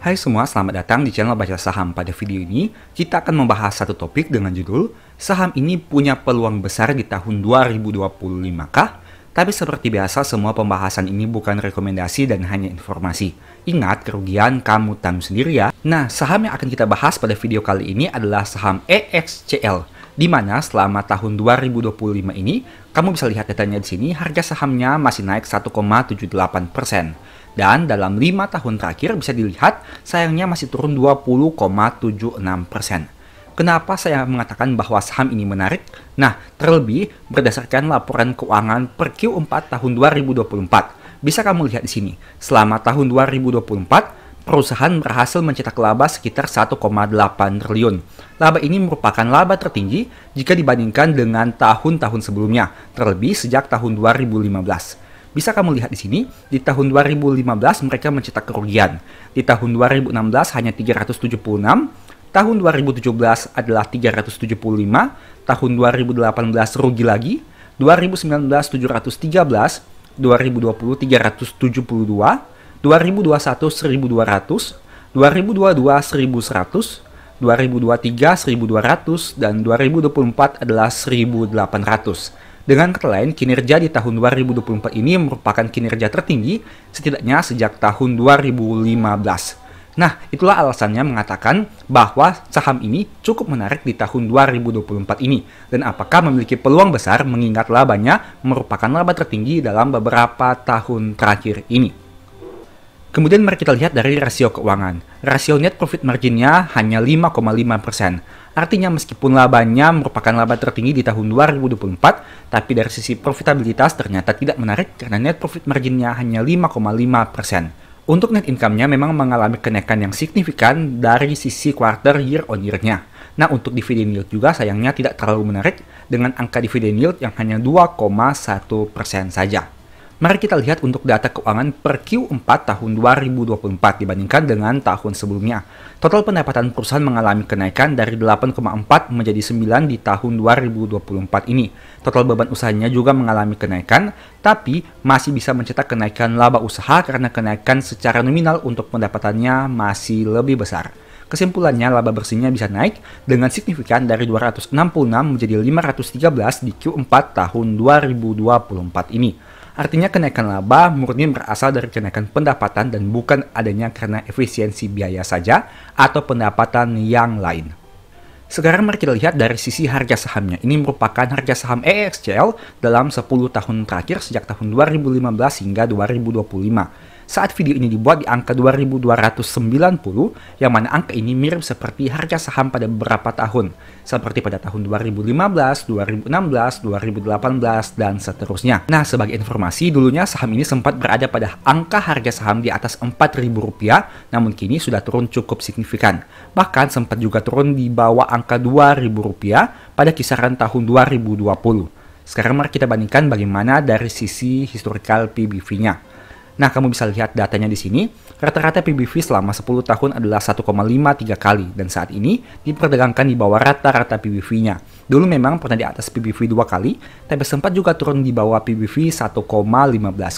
Hai semua, selamat datang di channel Baca Saham. Pada video ini, kita akan membahas satu topik dengan judul Saham ini punya peluang besar di tahun 2025 kah? Tapi seperti biasa, semua pembahasan ini bukan rekomendasi dan hanya informasi. Ingat, kerugian kamu tanggung sendiri ya. Nah, saham yang akan kita bahas pada video kali ini adalah saham EXCL, di mana selama tahun 2025 ini, kamu bisa lihat datanya di sini, harga sahamnya masih naik 1,78%. Dan dalam 5 tahun terakhir bisa dilihat, sayangnya masih turun 20,76%. Kenapa saya mengatakan bahwa saham ini menarik? Nah, terlebih berdasarkan laporan keuangan per Q4 tahun 2024. Bisa kamu lihat di sini, selama tahun 2024, perusahaan berhasil mencetak laba sekitar 1,8 triliun. Laba ini merupakan laba tertinggi jika dibandingkan dengan tahun-tahun sebelumnya, terlebih sejak tahun 2015. Bisa kamu lihat di sini, di tahun 2015 mereka mencetak kerugian. Di tahun 2016 hanya 376, tahun 2017 adalah 375, tahun 2018 rugi lagi, 2019 713, 2020 372, 2021 1200, 2022 1100, 2023 1200, dan 2024 adalah 1800. Dengan kata lain, kinerja di tahun 2024 ini merupakan kinerja tertinggi setidaknya sejak tahun 2015. Nah, itulah alasannya mengatakan bahwa saham ini cukup menarik di tahun 2024 ini. Dan apakah memiliki peluang besar mengingat labanya merupakan laba tertinggi dalam beberapa tahun terakhir ini. Kemudian mari kita lihat dari rasio keuangan. Rasio net profit marginnya hanya 5,5%. Artinya meskipun labanya merupakan laba tertinggi di tahun 2024, tapi dari sisi profitabilitas ternyata tidak menarik karena net profit marginnya hanya 5,5%. Untuk net income-nya memang mengalami kenaikan yang signifikan dari sisi quarter year on year-nya. Nah, untuk dividend yield juga sayangnya tidak terlalu menarik dengan angka dividend yield yang hanya 2,1% saja. Mari kita lihat untuk data keuangan per Q4 tahun 2024 dibandingkan dengan tahun sebelumnya. Total pendapatan perusahaan mengalami kenaikan dari 8,4 menjadi 9 di tahun 2024 ini. Total beban usahanya juga mengalami kenaikan, tapi masih bisa mencetak kenaikan laba usaha karena kenaikan secara nominal untuk pendapatannya masih lebih besar. Kesimpulannya, laba bersihnya bisa naik dengan signifikan dari 266 menjadi 513 di Q4 tahun 2024 ini. Artinya kenaikan laba murni berasal dari kenaikan pendapatan dan bukan adanya karena efisiensi biaya saja atau pendapatan yang lain. Sekarang mari kita lihat dari sisi harga sahamnya. Ini merupakan harga saham EXCL dalam 10 tahun terakhir sejak tahun 2015 hingga 2025. Saat video ini dibuat di angka 2290, yang mana angka ini mirip seperti harga saham pada beberapa tahun, seperti pada tahun 2015, 2016, 2018, dan seterusnya. Nah, sebagai informasi, dulunya saham ini sempat berada pada angka harga saham di atas Rp4.000, namun kini sudah turun cukup signifikan. Bahkan sempat juga turun di bawah angka Rp2.000 pada kisaran tahun 2020. Sekarang mari kita bandingkan bagaimana dari sisi historical PBV-nya. Nah, kamu bisa lihat datanya di sini. Rata-rata PBV selama 10 tahun adalah 1,53 kali, dan saat ini diperdagangkan di bawah rata-rata PBV-nya. Dulu memang pernah di atas PBV 2 kali, tapi sempat juga turun di bawah PBV 1,15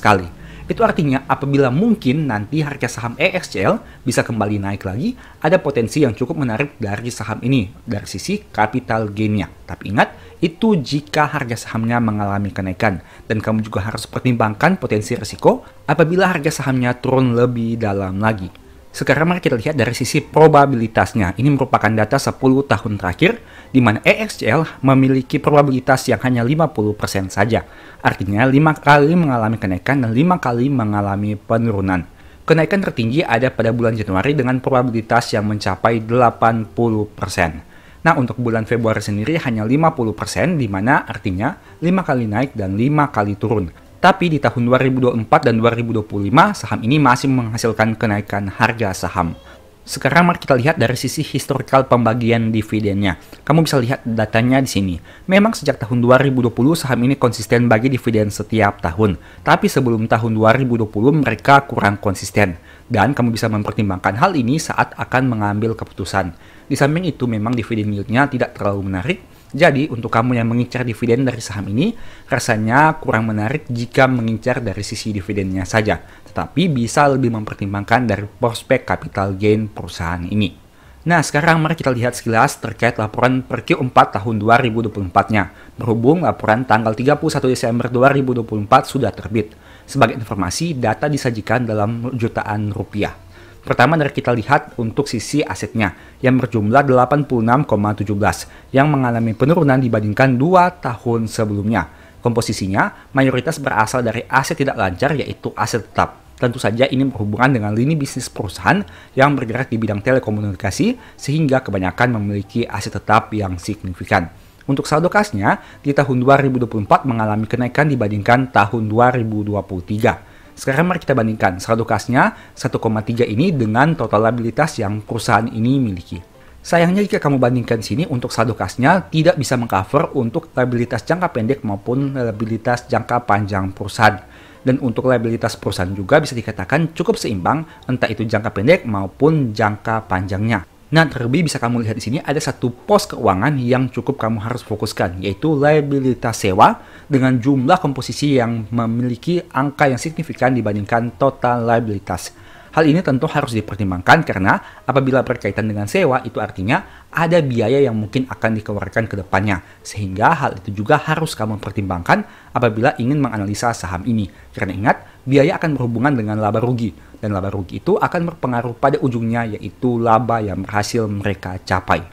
kali. Itu artinya apabila mungkin nanti harga saham EXCL bisa kembali naik lagi, ada potensi yang cukup menarik dari saham ini dari sisi capital gain-nya. Tapi ingat, itu jika harga sahamnya mengalami kenaikan, dan kamu juga harus pertimbangkan potensi risiko apabila harga sahamnya turun lebih dalam lagi. Sekarang mari kita lihat dari sisi probabilitasnya. Ini merupakan data 10 tahun terakhir, di mana EXCL memiliki probabilitas yang hanya 50% saja. Artinya 5 kali mengalami kenaikan dan 5 kali mengalami penurunan. Kenaikan tertinggi ada pada bulan Januari dengan probabilitas yang mencapai 80%. Nah, untuk bulan Februari sendiri hanya 50%, di mana artinya 5 kali naik dan 5 kali turun. Tapi di tahun 2024 dan 2025, saham ini masih menghasilkan kenaikan harga saham. Sekarang mari kita lihat dari sisi historical pembagian dividennya. Kamu bisa lihat datanya di sini. Memang sejak tahun 2020 saham ini konsisten bagi dividen setiap tahun. Tapi sebelum tahun 2020 mereka kurang konsisten. Dan kamu bisa mempertimbangkan hal ini saat akan mengambil keputusan. Di samping itu memang dividen yield-nya tidak terlalu menarik. Jadi, untuk kamu yang mengincar dividen dari saham ini, rasanya kurang menarik jika mengincar dari sisi dividennya saja, tetapi bisa lebih mempertimbangkan dari prospek capital gain perusahaan ini. Nah, sekarang mari kita lihat sekilas terkait laporan per Q4 tahun 2024-nya. Berhubung laporan tanggal 31 Desember 2024 sudah terbit. Sebagai informasi, data disajikan dalam jutaan rupiah. Pertama dari kita lihat untuk sisi asetnya yang berjumlah 86,17 yang mengalami penurunan dibandingkan 2 tahun sebelumnya. Komposisinya mayoritas berasal dari aset tidak lancar yaitu aset tetap. Tentu saja ini berhubungan dengan lini bisnis perusahaan yang bergerak di bidang telekomunikasi sehingga kebanyakan memiliki aset tetap yang signifikan. Untuk saldo kasnya di tahun 2024 mengalami kenaikan dibandingkan tahun 2023. Sekarang mari kita bandingkan saldo kasnya 1,3 ini dengan total liabilitas yang perusahaan ini miliki. Sayangnya jika kamu bandingkan sini untuk saldo kasnya tidak bisa mengcover untuk liabilitas jangka pendek maupun liabilitas jangka panjang perusahaan. Dan untuk liabilitas perusahaan juga bisa dikatakan cukup seimbang entah itu jangka pendek maupun jangka panjangnya. Nah, terlebih bisa kamu lihat di sini ada satu pos keuangan yang cukup kamu harus fokuskan, yaitu liabilitas sewa dengan jumlah komposisi yang memiliki angka yang signifikan dibandingkan total liabilitas. Hal ini tentu harus dipertimbangkan karena apabila berkaitan dengan sewa itu artinya ada biaya yang mungkin akan dikeluarkan ke depannya. Sehingga hal itu juga harus kamu pertimbangkan apabila ingin menganalisa saham ini. Karena ingat, biaya akan berhubungan dengan laba rugi. Dan laba rugi itu akan berpengaruh pada ujungnya yaitu laba yang berhasil mereka capai.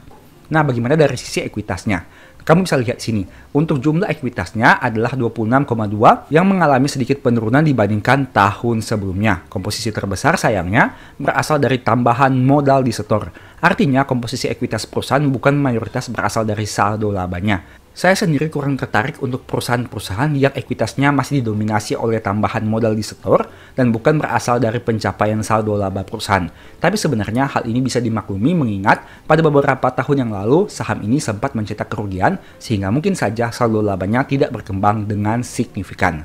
Nah, bagaimana dari sisi ekuitasnya? Kamu bisa lihat sini, untuk jumlah ekuitasnya adalah 26,2 yang mengalami sedikit penurunan dibandingkan tahun sebelumnya. Komposisi terbesar sayangnya berasal dari tambahan modal di setor. Artinya komposisi ekuitas perusahaan bukan mayoritas berasal dari saldo labanya. Saya sendiri kurang tertarik untuk perusahaan-perusahaan yang ekuitasnya masih didominasi oleh tambahan modal di setor dan bukan berasal dari pencapaian saldo laba perusahaan. Tapi sebenarnya hal ini bisa dimaklumi mengingat pada beberapa tahun yang lalu saham ini sempat mencetak kerugian sehingga mungkin saja saldo labanya tidak berkembang dengan signifikan.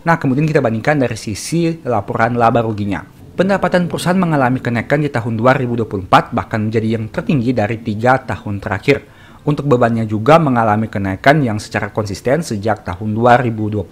Nah, kemudian kita bandingkan dari sisi laporan laba ruginya. Pendapatan perusahaan mengalami kenaikan di tahun 2024 bahkan menjadi yang tertinggi dari 3 tahun terakhir. Untuk bebannya juga mengalami kenaikan yang secara konsisten sejak tahun 2022.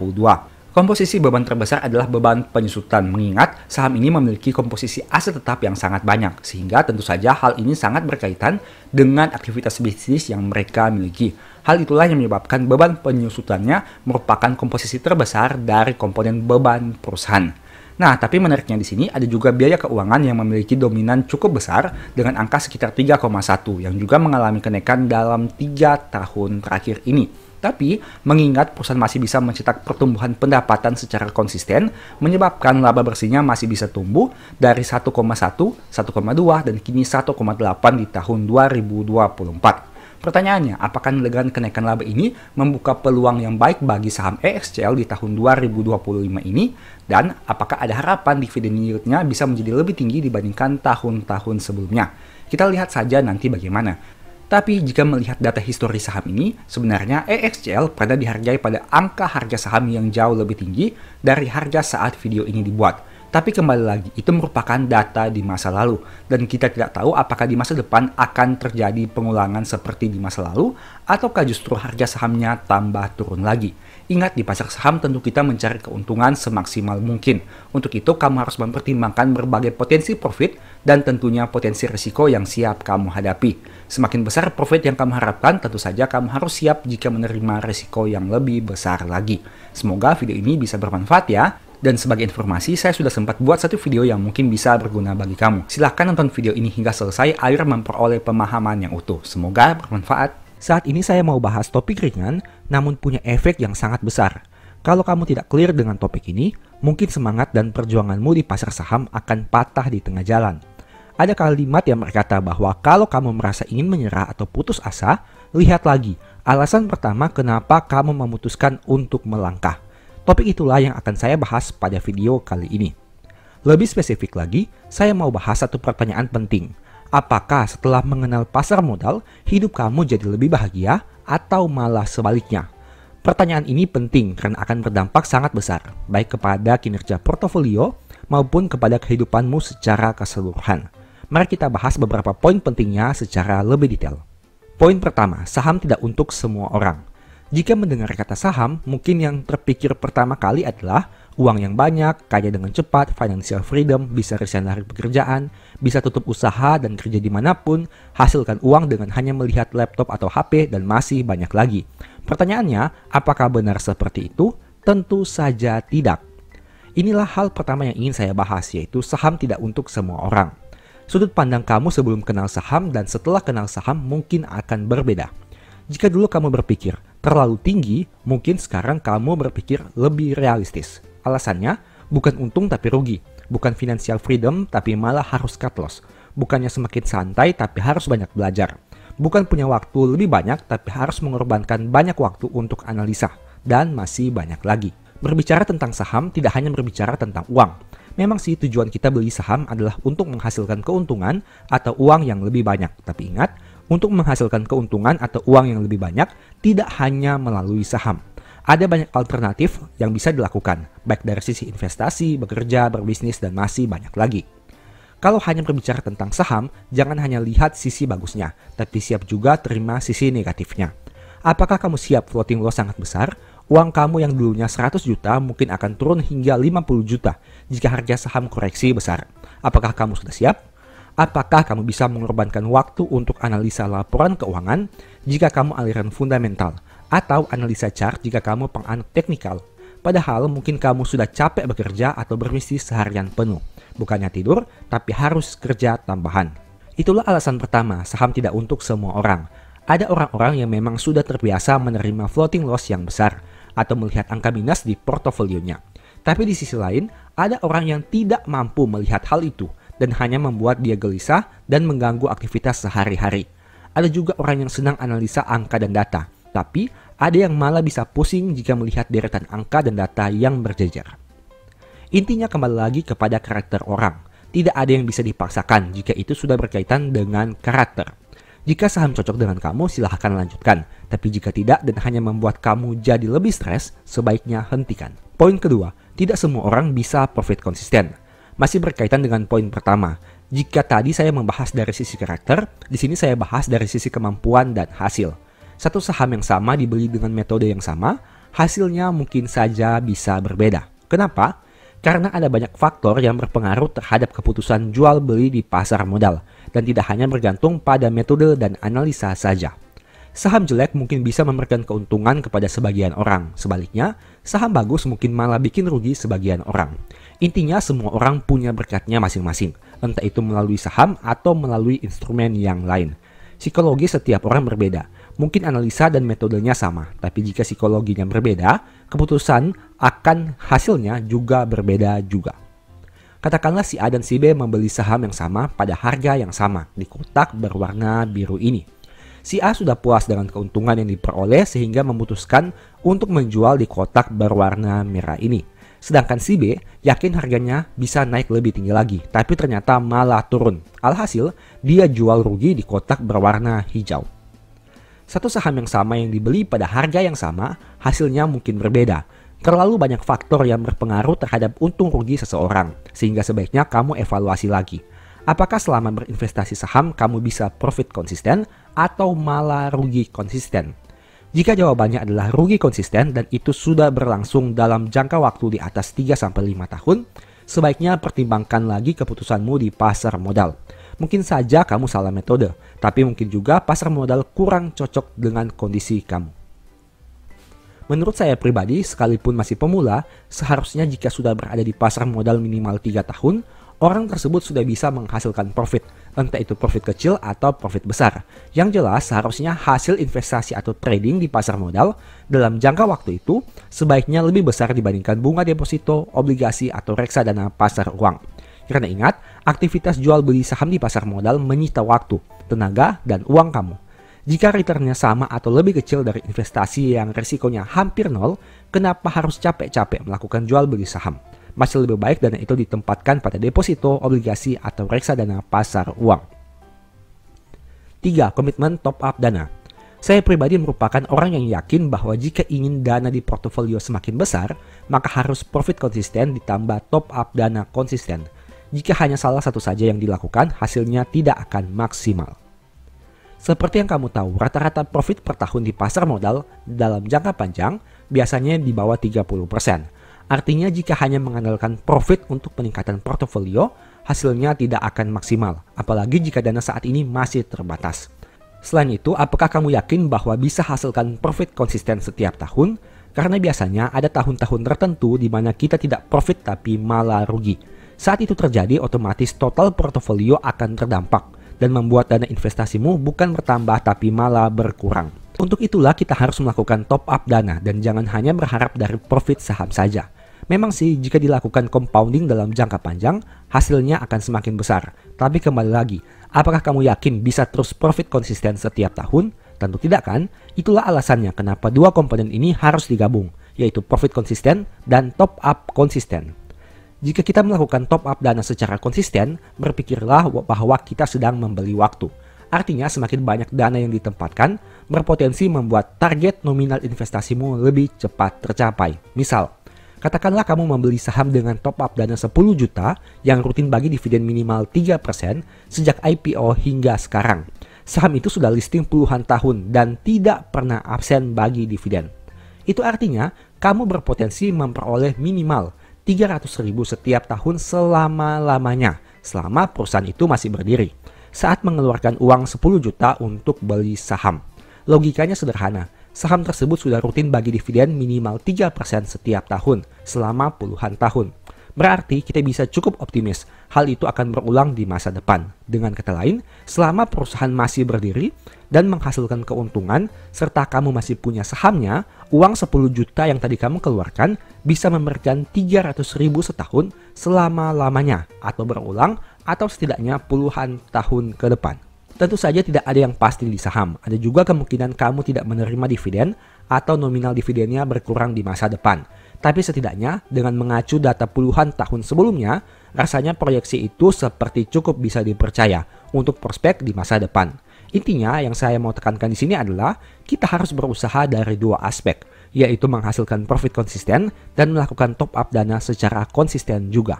Komposisi beban terbesar adalah beban penyusutan, mengingat saham ini memiliki komposisi aset tetap yang sangat banyak, sehingga tentu saja hal ini sangat berkaitan dengan aktivitas bisnis yang mereka miliki. Hal itulah yang menyebabkan beban penyusutannya merupakan komposisi terbesar dari komponen beban perusahaan. Nah, tapi menariknya di sini ada juga biaya keuangan yang memiliki dominan cukup besar dengan angka sekitar 3,1 yang juga mengalami kenaikan dalam 3 tahun terakhir ini. Tapi, mengingat perusahaan masih bisa mencetak pertumbuhan pendapatan secara konsisten, menyebabkan laba bersihnya masih bisa tumbuh dari 1,1, 1,2, dan kini 1,8 di tahun 2024. Pertanyaannya, apakah dengan kenaikan laba ini membuka peluang yang baik bagi saham EXCL di tahun 2025 ini? Dan apakah ada harapan dividen yield-nya bisa menjadi lebih tinggi dibandingkan tahun-tahun sebelumnya? Kita lihat saja nanti bagaimana. Tapi jika melihat data histori saham ini, sebenarnya EXCL pernah dihargai pada angka harga saham yang jauh lebih tinggi dari harga saat video ini dibuat. Tapi kembali lagi, itu merupakan data di masa lalu. Dan kita tidak tahu apakah di masa depan akan terjadi pengulangan seperti di masa lalu, ataukah justru harga sahamnya tambah turun lagi. Ingat, di pasar saham tentu kita mencari keuntungan semaksimal mungkin. Untuk itu, kamu harus mempertimbangkan berbagai potensi profit dan tentunya potensi risiko yang siap kamu hadapi. Semakin besar profit yang kamu harapkan, tentu saja kamu harus siap jika menerima risiko yang lebih besar lagi. Semoga video ini bisa bermanfaat ya. Dan sebagai informasi, saya sudah sempat buat satu video yang mungkin bisa berguna bagi kamu. Silahkan nonton video ini hingga selesai agar memperoleh pemahaman yang utuh. Semoga bermanfaat. Saat ini saya mau bahas topik ringan, namun punya efek yang sangat besar. Kalau kamu tidak clear dengan topik ini, mungkin semangat dan perjuanganmu di pasar saham akan patah di tengah jalan. Ada kalimat yang berkata bahwa kalau kamu merasa ingin menyerah atau putus asa, lihat lagi. Alasan pertama kenapa kamu memutuskan untuk melangkah. Topik itulah yang akan saya bahas pada video kali ini. Lebih spesifik lagi, saya mau bahas satu pertanyaan penting. Apakah setelah mengenal pasar modal, hidup kamu jadi lebih bahagia atau malah sebaliknya? Pertanyaan ini penting karena akan berdampak sangat besar, baik kepada kinerja portofolio maupun kepada kehidupanmu secara keseluruhan. Mari kita bahas beberapa poin pentingnya secara lebih detail. Poin pertama, saham tidak untuk semua orang. Jika mendengar kata saham, mungkin yang terpikir pertama kali adalah uang yang banyak, kaya dengan cepat, financial freedom, bisa resign dari pekerjaan, bisa tutup usaha dan kerja dimanapun, hasilkan uang dengan hanya melihat laptop atau HP, dan masih banyak lagi. Pertanyaannya, apakah benar seperti itu? Tentu saja tidak. Inilah hal pertama yang ingin saya bahas, yaitu saham tidak untuk semua orang. Sudut pandang kamu sebelum kenal saham dan setelah kenal saham mungkin akan berbeda. Jika dulu kamu berpikir terlalu tinggi, mungkin sekarang kamu berpikir lebih realistis. Alasannya, bukan untung tapi rugi. Bukan financial freedom tapi malah harus cut loss. Bukannya semakin santai tapi harus banyak belajar. Bukan punya waktu lebih banyak tapi harus mengorbankan banyak waktu untuk analisa. Dan masih banyak lagi. Berbicara tentang saham tidak hanya berbicara tentang uang. Memang sih tujuan kita beli saham adalah untuk menghasilkan keuntungan atau uang yang lebih banyak. Tapi ingat, untuk menghasilkan keuntungan atau uang yang lebih banyak tidak hanya melalui saham. Ada banyak alternatif yang bisa dilakukan, baik dari sisi investasi, bekerja, berbisnis, dan masih banyak lagi. Kalau hanya berbicara tentang saham, jangan hanya lihat sisi bagusnya, tapi siap juga terima sisi negatifnya. Apakah kamu siap floating loss sangat besar? Uang kamu yang dulunya 100 juta mungkin akan turun hingga 50 juta jika harga saham koreksi besar. Apakah kamu sudah siap? Apakah kamu bisa mengorbankan waktu untuk analisa laporan keuangan jika kamu aliran fundamental? Atau analisa chart jika kamu penganut teknikal? Padahal mungkin kamu sudah capek bekerja atau berbisnis seharian penuh. Bukannya tidur, tapi harus kerja tambahan. Itulah alasan pertama, saham tidak untuk semua orang. Ada orang-orang yang memang sudah terbiasa menerima floating loss yang besar atau melihat angka minus di portofolionya. Tapi di sisi lain, ada orang yang tidak mampu melihat hal itu dan hanya membuat dia gelisah dan mengganggu aktivitas sehari-hari. Ada juga orang yang senang analisa angka dan data, tapi ada yang malah bisa pusing jika melihat deretan angka dan data yang berjejer. Intinya kembali lagi kepada karakter orang. Tidak ada yang bisa dipaksakan jika itu sudah berkaitan dengan karakter. Jika saham cocok dengan kamu, silahkan lanjutkan. Tapi jika tidak dan hanya membuat kamu jadi lebih stres, sebaiknya hentikan. Poin kedua, tidak semua orang bisa profit konsisten. Masih berkaitan dengan poin pertama. Jika tadi saya membahas dari sisi karakter, di sini saya bahas dari sisi kemampuan dan hasil. Satu saham yang sama dibeli dengan metode yang sama, hasilnya mungkin saja bisa berbeda. Kenapa? Karena ada banyak faktor yang berpengaruh terhadap keputusan jual beli di pasar modal. Dan tidak hanya bergantung pada metode dan analisa saja. Saham jelek mungkin bisa memberikan keuntungan kepada sebagian orang. Sebaliknya, saham bagus mungkin malah bikin rugi sebagian orang. Intinya semua orang punya berkatnya masing-masing. Entah itu melalui saham atau melalui instrumen yang lain. Psikologi setiap orang berbeda. Mungkin analisa dan metodenya sama. Tapi jika psikologinya berbeda, keputusan akan hasilnya juga berbeda juga. Katakanlah si A dan si B membeli saham yang sama pada harga yang sama di kotak berwarna biru ini. Si A sudah puas dengan keuntungan yang diperoleh sehingga memutuskan untuk menjual di kotak berwarna merah ini. Sedangkan si B yakin harganya bisa naik lebih tinggi lagi, tapi ternyata malah turun. Alhasil, dia jual rugi di kotak berwarna hijau. Satu saham yang sama yang dibeli pada harga yang sama, hasilnya mungkin berbeda. Terlalu banyak faktor yang berpengaruh terhadap untung rugi seseorang, sehingga sebaiknya kamu evaluasi lagi. Apakah selama berinvestasi saham kamu bisa profit konsisten atau malah rugi konsisten? Jika jawabannya adalah rugi konsisten dan itu sudah berlangsung dalam jangka waktu di atas 3-5 tahun, sebaiknya pertimbangkan lagi keputusanmu di pasar modal. Mungkin saja kamu salah metode, tapi mungkin juga pasar modal kurang cocok dengan kondisi kamu. Menurut saya pribadi, sekalipun masih pemula, seharusnya jika sudah berada di pasar modal minimal 3 tahun, orang tersebut sudah bisa menghasilkan profit, entah itu profit kecil atau profit besar. Yang jelas, seharusnya hasil investasi atau trading di pasar modal dalam jangka waktu itu sebaiknya lebih besar dibandingkan bunga deposito, obligasi, atau reksadana pasar uang. Karena ingat, aktivitas jual beli saham di pasar modal menyita waktu, tenaga, dan uang kamu. Jika returnnya sama atau lebih kecil dari investasi yang resikonya hampir nol, kenapa harus capek-capek melakukan jual beli saham? Masih lebih baik dana itu ditempatkan pada deposito, obligasi, atau reksadana pasar uang. 3. Komitmen top up dana. Saya pribadi merupakan orang yang yakin bahwa jika ingin dana di portofolio semakin besar, maka harus profit konsisten ditambah top up dana konsisten. Jika hanya salah satu saja yang dilakukan, hasilnya tidak akan maksimal. Seperti yang kamu tahu, rata-rata profit per tahun di pasar modal dalam jangka panjang biasanya di bawah 30%. Artinya jika hanya mengandalkan profit untuk peningkatan portofolio, hasilnya tidak akan maksimal, apalagi jika dana saat ini masih terbatas. Selain itu, apakah kamu yakin bahwa bisa hasilkan profit konsisten setiap tahun? Karena biasanya ada tahun-tahun tertentu di mana kita tidak profit tapi malah rugi. Saat itu terjadi, otomatis total portofolio akan terdampak dan membuat dana investasimu bukan bertambah tapi malah berkurang. Untuk itulah kita harus melakukan top up dana dan jangan hanya berharap dari profit saham saja. Memang sih jika dilakukan compounding dalam jangka panjang, hasilnya akan semakin besar. Tapi kembali lagi, apakah kamu yakin bisa terus profit konsisten setiap tahun? Tentu tidak kan? Itulah alasannya kenapa dua komponen ini harus digabung, yaitu profit konsisten dan top up konsisten. Jika kita melakukan top up dana secara konsisten, berpikirlah bahwa kita sedang membeli waktu. Artinya semakin banyak dana yang ditempatkan, berpotensi membuat target nominal investasimu lebih cepat tercapai. Misal, katakanlah kamu membeli saham dengan top up dana 10 juta yang rutin bagi dividen minimal 3% sejak IPO hingga sekarang. Saham itu sudah listing puluhan tahun dan tidak pernah absen bagi dividen. Itu artinya kamu berpotensi memperoleh minimal 300.000 setiap tahun selama-lamanya, selama perusahaan itu masih berdiri, saat mengeluarkan uang 10 juta untuk beli saham. Logikanya sederhana, saham tersebut sudah rutin bagi dividen minimal 3% setiap tahun, selama puluhan tahun. Berarti kita bisa cukup optimis, hal itu akan berulang di masa depan. Dengan kata lain, selama perusahaan masih berdiri dan menghasilkan keuntungan, serta kamu masih punya sahamnya, uang 10 juta yang tadi kamu keluarkan bisa memberikan 300.000 setahun selama-lamanya, atau berulang, atau setidaknya puluhan tahun ke depan. Tentu saja tidak ada yang pasti di saham, ada juga kemungkinan kamu tidak menerima dividen atau nominal dividennya berkurang di masa depan. Tapi setidaknya dengan mengacu data puluhan tahun sebelumnya, rasanya proyeksi itu seperti cukup bisa dipercaya untuk prospek di masa depan. Intinya yang saya mau tekankan di sini adalah kita harus berusaha dari dua aspek, yaitu menghasilkan profit konsisten dan melakukan top up dana secara konsisten juga.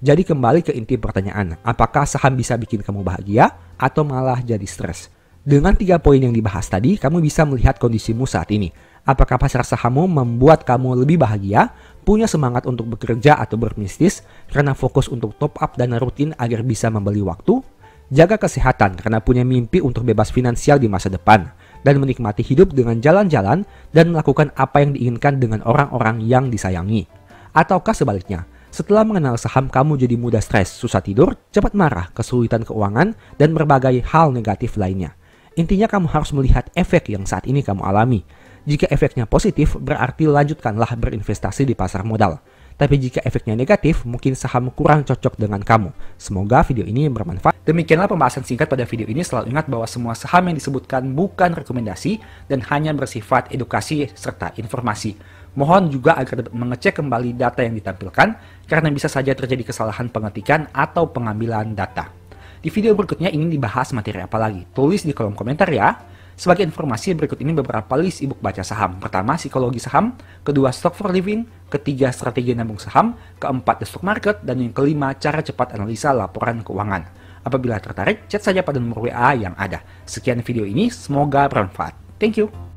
Jadi kembali ke inti pertanyaan, apakah saham bisa bikin kamu bahagia atau malah jadi stres? Dengan 3 poin yang dibahas tadi, kamu bisa melihat kondisimu saat ini. Apakah pasar sahammu membuat kamu lebih bahagia, punya semangat untuk bekerja atau berbisnis karena fokus untuk top up dana rutin agar bisa membeli waktu, jaga kesehatan karena punya mimpi untuk bebas finansial di masa depan, dan menikmati hidup dengan jalan-jalan dan melakukan apa yang diinginkan dengan orang-orang yang disayangi. Ataukah sebaliknya, setelah mengenal saham kamu jadi mudah stres, susah tidur, cepat marah, kesulitan keuangan, dan berbagai hal negatif lainnya. Intinya kamu harus melihat efek yang saat ini kamu alami. Jika efeknya positif, berarti lanjutkanlah berinvestasi di pasar modal. Tapi jika efeknya negatif, mungkin saham kurang cocok dengan kamu. Semoga video ini bermanfaat. Demikianlah pembahasan singkat pada video ini. Selalu ingat bahwa semua saham yang disebutkan bukan rekomendasi dan hanya bersifat edukasi serta informasi. Mohon juga agar dapat mengecek kembali data yang ditampilkan karena bisa saja terjadi kesalahan pengetikan atau pengambilan data. Di video berikutnya ingin dibahas materi apa lagi? Tulis di kolom komentar ya. Sebagai informasi, berikut ini beberapa list ebook baca saham. Pertama, psikologi saham. Kedua, stock for living. Ketiga, strategi nabung saham. Keempat, the stock market. Dan yang kelima, cara cepat analisa laporan keuangan. Apabila tertarik, chat saja pada nomor WA yang ada. Sekian video ini, semoga bermanfaat. Thank you.